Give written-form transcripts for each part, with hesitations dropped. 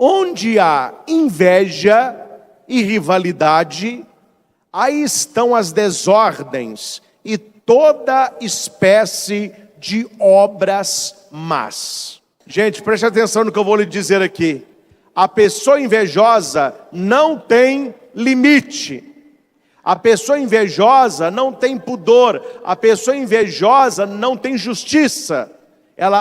Onde há inveja e rivalidade, aí estão as desordens e toda espécie de obras más. Gente, preste atenção no que eu vou lhe dizer aqui. A pessoa invejosa não tem limite. A pessoa invejosa não tem pudor. A pessoa invejosa não tem justiça.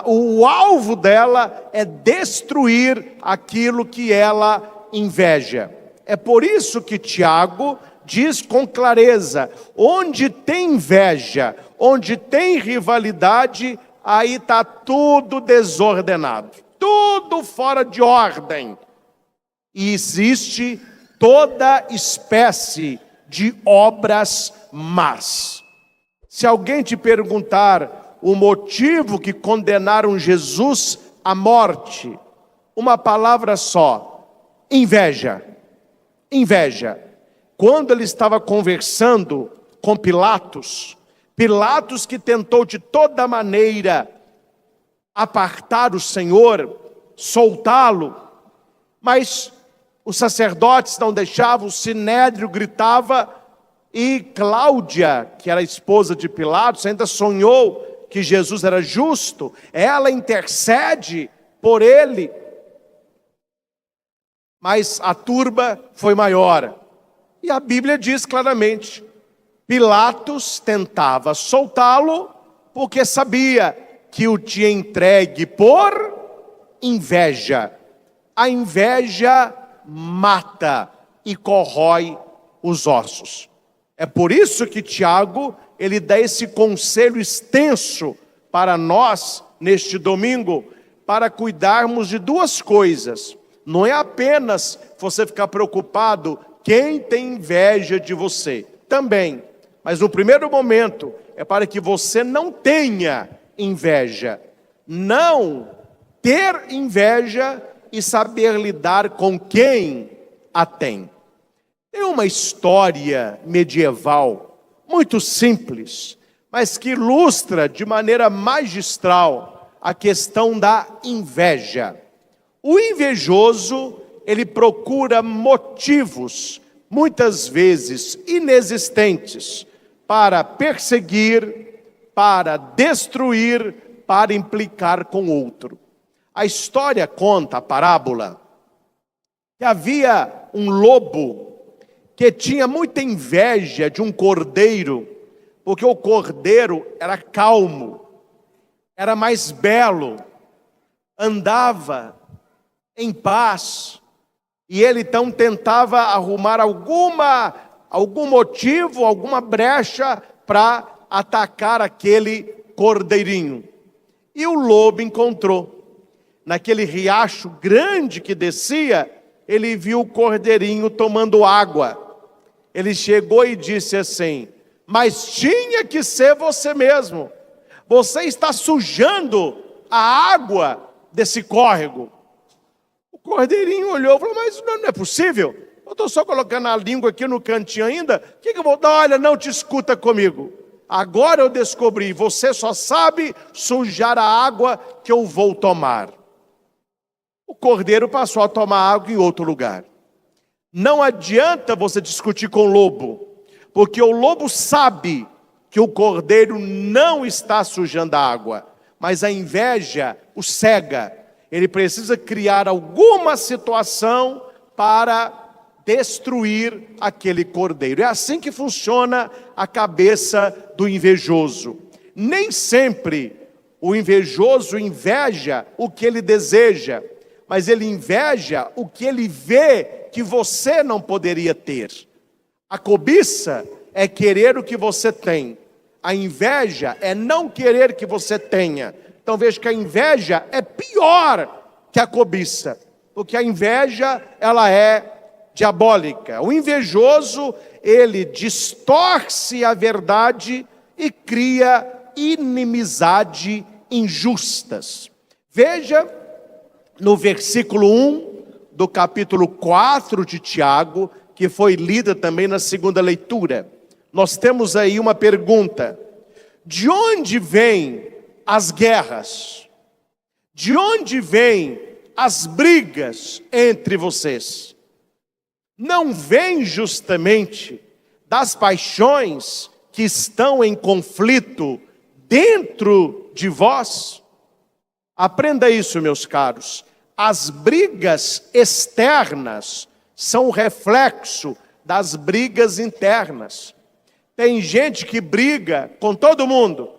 O alvo dela é destruir aquilo que ela inveja. É por isso que Tiago diz com clareza: onde tem inveja, onde tem rivalidade, aí está tudo desordenado, tudo fora de ordem. E existe toda espécie de obras más. Se alguém te perguntar o motivo que condenaram Jesus à morte, uma palavra só: inveja. Inveja. Quando ele estava conversando com Pilatos que tentou de toda maneira apartar o Senhor, soltá-lo, mas os sacerdotes não deixavam, o sinédrio gritava, e Cláudia, que era a esposa de Pilatos, ainda sonhou que Jesus era justo, ela intercede por ele, mas a turba foi maior. E a Bíblia diz claramente: Pilatos tentava soltá-lo porque sabia que o tinha entregue por inveja. A inveja mata e corrói os ossos. É por isso que Tiago, ele dá esse conselho extenso para nós neste domingo, para cuidarmos de duas coisas. Não é apenas você ficar preocupado quem tem inveja de você, também. Mas no primeiro momento é para que você não tenha inveja. Não ter inveja e saber lidar com quem a tem. Tem uma história medieval muito simples, mas que ilustra de maneira magistral a questão da inveja. O invejoso, ele procura motivos, muitas vezes inexistentes, para perseguir, para destruir, para implicar com outro. A história conta, a parábola, que havia um lobo que tinha muita inveja de um cordeiro, porque o cordeiro era calmo, era mais belo, andava em paz, e ele então tentava arrumar algum motivo, alguma brecha para atacar aquele cordeirinho. E o lobo encontrou. Naquele riacho grande que descia, ele viu o cordeirinho tomando água. Ele chegou e disse assim: mas tinha que ser você mesmo. Você está sujando a água desse córrego. O cordeirinho olhou e falou: mas não é possível. Eu estou só colocando a língua aqui no cantinho ainda. O que eu vou dar? Olha, não te escuta comigo. Agora eu descobri, você só sabe sujar a água que eu vou tomar. O cordeiro passou a tomar água em outro lugar. Não adianta você discutir com o lobo, porque o lobo sabe que o cordeiro não está sujando a água, mas a inveja o cega. Ele precisa criar alguma situação para destruir aquele cordeiro. É assim que funciona a cabeça do invejoso. Nem sempre o invejoso inveja o que ele deseja, mas ele inveja o que ele vê que você não poderia ter. A cobiça é querer o que você tem. A inveja é não querer que você tenha. Então veja que a inveja é pior que a cobiça, porque a inveja, ela é diabólica. O invejoso, ele distorce a verdade e cria inimizade injustas. Veja no versículo 1 do capítulo 4 de Tiago, que foi lida também na segunda leitura. Nós temos aí uma pergunta: de onde vêm as guerras? De onde vêm as brigas entre vocês? Não vem justamente das paixões que estão em conflito dentro de vós? Aprenda isso, meus caros. As brigas externas são reflexo das brigas internas. Tem gente que briga com todo mundo.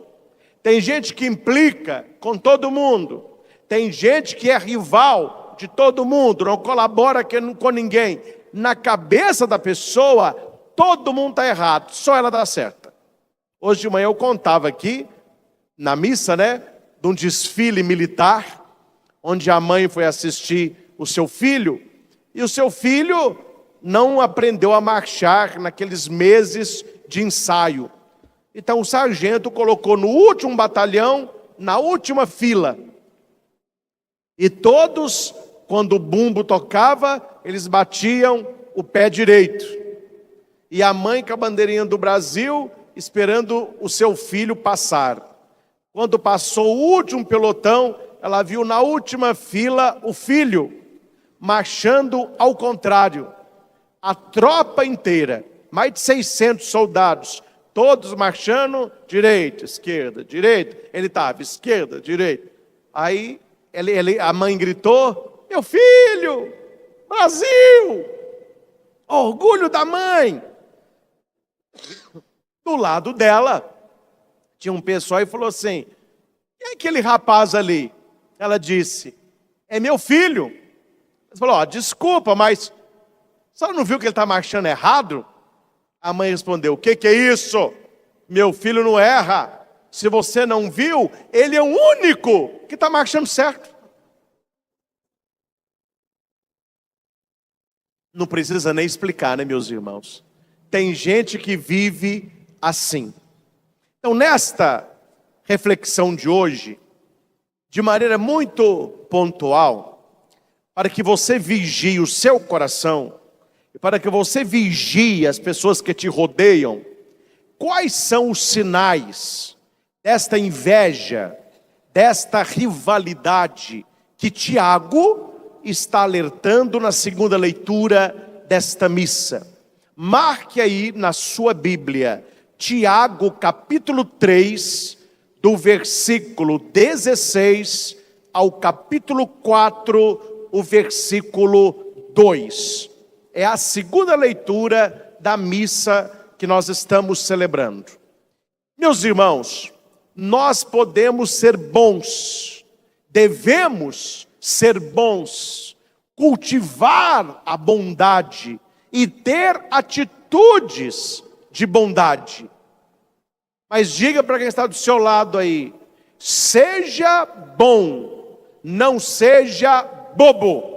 Tem gente que implica com todo mundo. Tem gente que é rival de todo mundo, não colabora com ninguém. Na cabeça da pessoa, todo mundo está errado, só ela dá certa. Hoje de manhã eu contava aqui, na missa, de um desfile militar, onde a mãe foi assistir o seu filho, e o seu filho não aprendeu a marchar naqueles meses de ensaio. Então o sargento colocou no último batalhão, na última fila. E todos, quando o bumbo tocava, eles batiam o pé direito. E a mãe com a bandeirinha do Brasil, esperando o seu filho passar. Quando passou o último pelotão, ela viu na última fila o filho marchando ao contrário. A tropa inteira, mais de 600 soldados, todos marchando direita, esquerda, direita. Ele estava esquerda, direita. Aí a mãe gritou: meu filho, Brasil, orgulho da mãe. Do lado dela, tinha um pessoal e falou assim: e aquele rapaz ali? Ela disse: é meu filho. Ele falou: desculpa, mas você não viu que ele está marchando errado? A mãe respondeu: o que é isso? Meu filho não erra. Se você não viu, ele é o único que está marchando certo. Não precisa nem explicar, meus irmãos? Tem gente que vive assim. Então, nesta reflexão de hoje, de maneira muito pontual, para que você vigie o seu coração, e para que você vigie as pessoas que te rodeiam, quais são os sinais desta inveja, desta rivalidade que Tiago está alertando na segunda leitura desta missa? Marque aí na sua Bíblia, Tiago capítulo 3, do versículo 16 ao capítulo 4, o versículo 2. É a segunda leitura da missa que nós estamos celebrando. Meus irmãos, nós podemos ser bons, devemos ser bons, cultivar a bondade e ter atitudes de bondade. Mas diga para quem está do seu lado aí: seja bom, não seja bobo.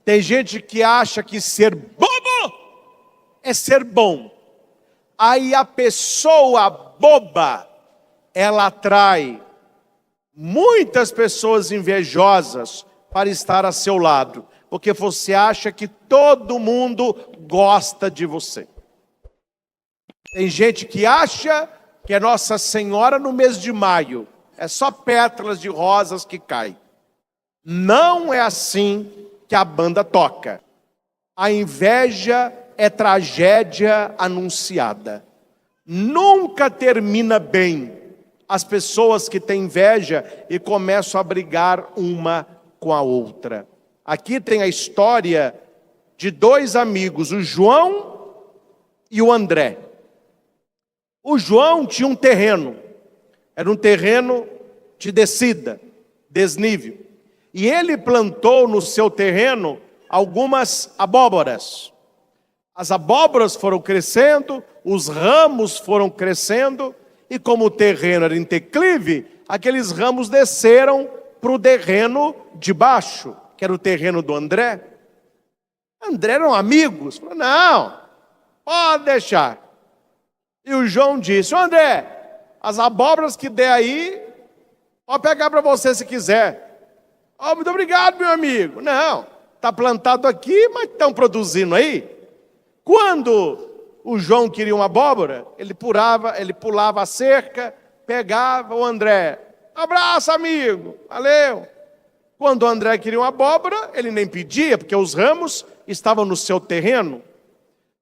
Tem gente que acha que ser bobo é ser bom. Aí a pessoa boba, ela atrai muitas pessoas invejosas para estar a seu lado, porque você acha que todo mundo gosta de você. Tem gente que acha que é Nossa Senhora no mês de maio, é só pétalas de rosas que caem. Não é assim que a banda toca. A inveja é tragédia anunciada. Nunca termina bem as pessoas que têm inveja e começam a brigar uma com a outra. Aqui tem a história de dois amigos, o João e o André. O João tinha um terreno, era um terreno de descida, desnível. E ele plantou no seu terreno algumas abóboras. As abóboras foram crescendo, os ramos foram crescendo, e como o terreno era em declive, aqueles ramos desceram para o terreno de baixo, que era o terreno do André. André eram amigos. Falou: não, pode deixar. E o João disse: ô André, as abóboras que der aí, pode pegar para você se quiser. Oh, muito obrigado, meu amigo. Não, está plantado aqui, mas estão produzindo aí. Quando o João queria uma abóbora, ele pulava a cerca, pegava. O André: Abraço, amigo, valeu. Quando André queria uma abóbora, ele nem pedia, porque os ramos estavam no seu terreno.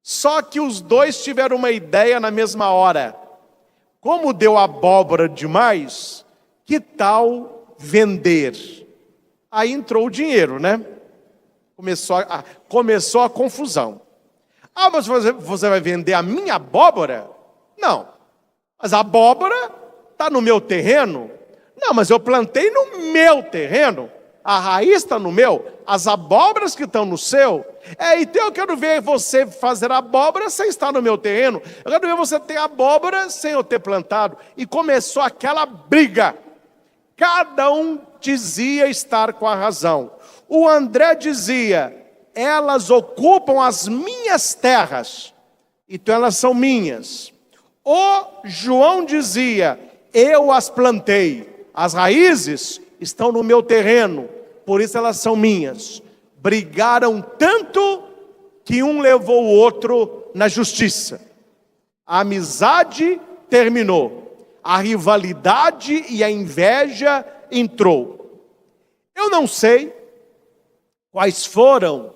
Só que os dois tiveram uma ideia na mesma hora. Como deu abóbora demais, que tal vender? Aí entrou o dinheiro, né? Começou a confusão. Ah, mas você vai vender a minha abóbora? Não. Mas a abóbora está no meu terreno? Não, mas eu plantei no meu terreno. A raiz está no meu, as abóboras que estão no seu. Então eu quero ver você fazer abóbora sem estar no meu terreno. Eu quero ver você ter abóbora sem eu ter plantado. E começou aquela briga. Cada um dizia estar com a razão. O André dizia, elas ocupam as minhas terras, então elas são minhas. O João dizia, eu as plantei, as raízes estão no meu terreno, por isso elas são minhas. Brigaram tanto que um levou o outro na justiça. A amizade terminou, a rivalidade e a inveja entrou. Eu não sei quais foram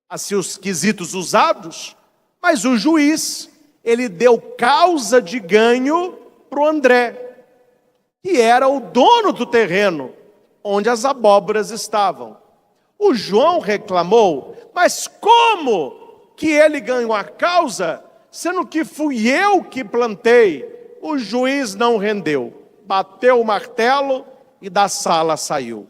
assim, os quesitos usados, mas o juiz, ele deu causa de ganho para o André, que era o dono do terreno, onde as abóboras estavam. O João reclamou, mas como que ele ganhou a causa, sendo que fui eu que plantei? O juiz não rendeu, bateu o martelo e da sala saiu.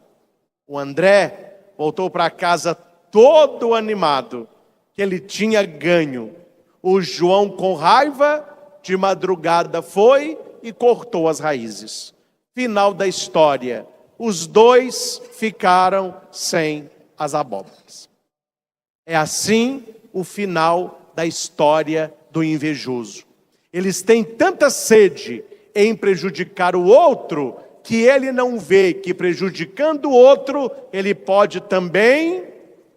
O André voltou para casa todo animado, que ele tinha ganho. O João, com raiva, de madrugada foi e cortou as raízes. Final da história, os dois ficaram sem as abóboras. É assim o final da história do invejoso. Eles têm tanta sede em prejudicar o outro, que ele não vê que prejudicando o outro, ele pode também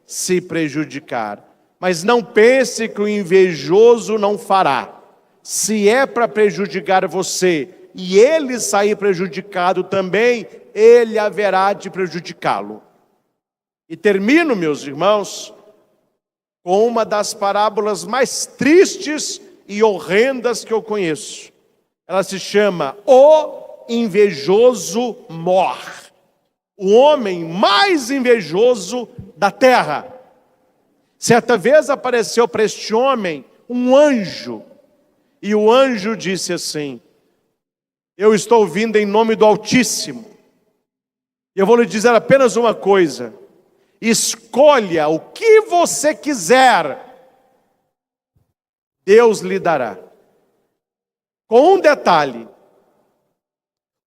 se prejudicar. Mas não pense que o invejoso não fará. Se é para prejudicar você e ele sair prejudicado também, ele haverá de prejudicá-lo. E termino, meus irmãos, com uma das parábolas mais tristes e horrendas que eu conheço. Ela se chama O Invejoso Mor. O homem mais invejoso da terra. Certa vez apareceu para este homem um anjo. E o anjo disse assim: eu estou vindo em nome do Altíssimo. E eu vou lhe dizer apenas uma coisa: escolha o que você quiser, Deus lhe dará. Com um detalhe: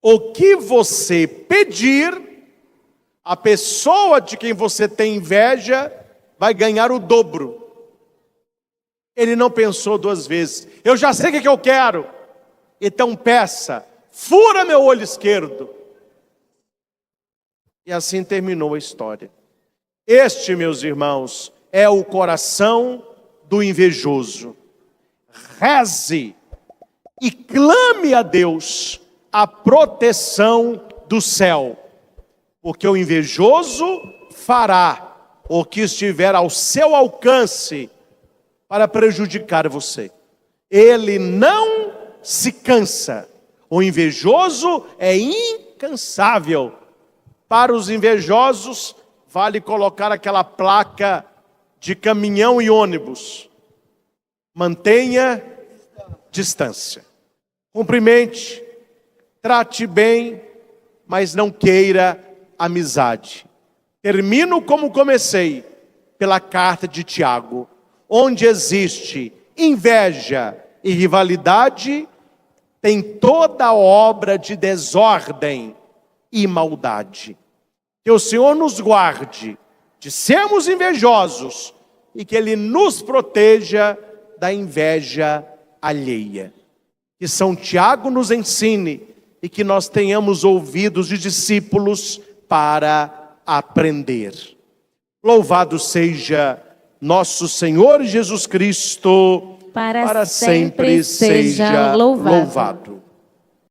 o que você pedir, a pessoa de quem você tem inveja vai ganhar o dobro. Ele não pensou duas vezes. Eu já sei o que eu quero. Então peça, fura meu olho esquerdo. E assim terminou a história. Este, meus irmãos, é o coração do invejoso. Reze e clame a Deus a proteção do céu, porque o invejoso fará o que estiver ao seu alcance para prejudicar você. Ele não se cansa. O invejoso é incansável. Para os invejosos, vale colocar aquela placa de caminhão e ônibus: mantenha distância. Cumprimente, trate bem, mas não queira amizade. Termino como comecei, pela carta de Tiago, onde existe inveja e rivalidade, tem toda obra de desordem e maldade. Que o Senhor nos guarde de sermos invejosos e que Ele nos proteja da inveja alheia. Que São Tiago nos ensine e que nós tenhamos ouvidos de discípulos para aprender. Louvado seja nosso Senhor Jesus Cristo, para sempre seja louvado.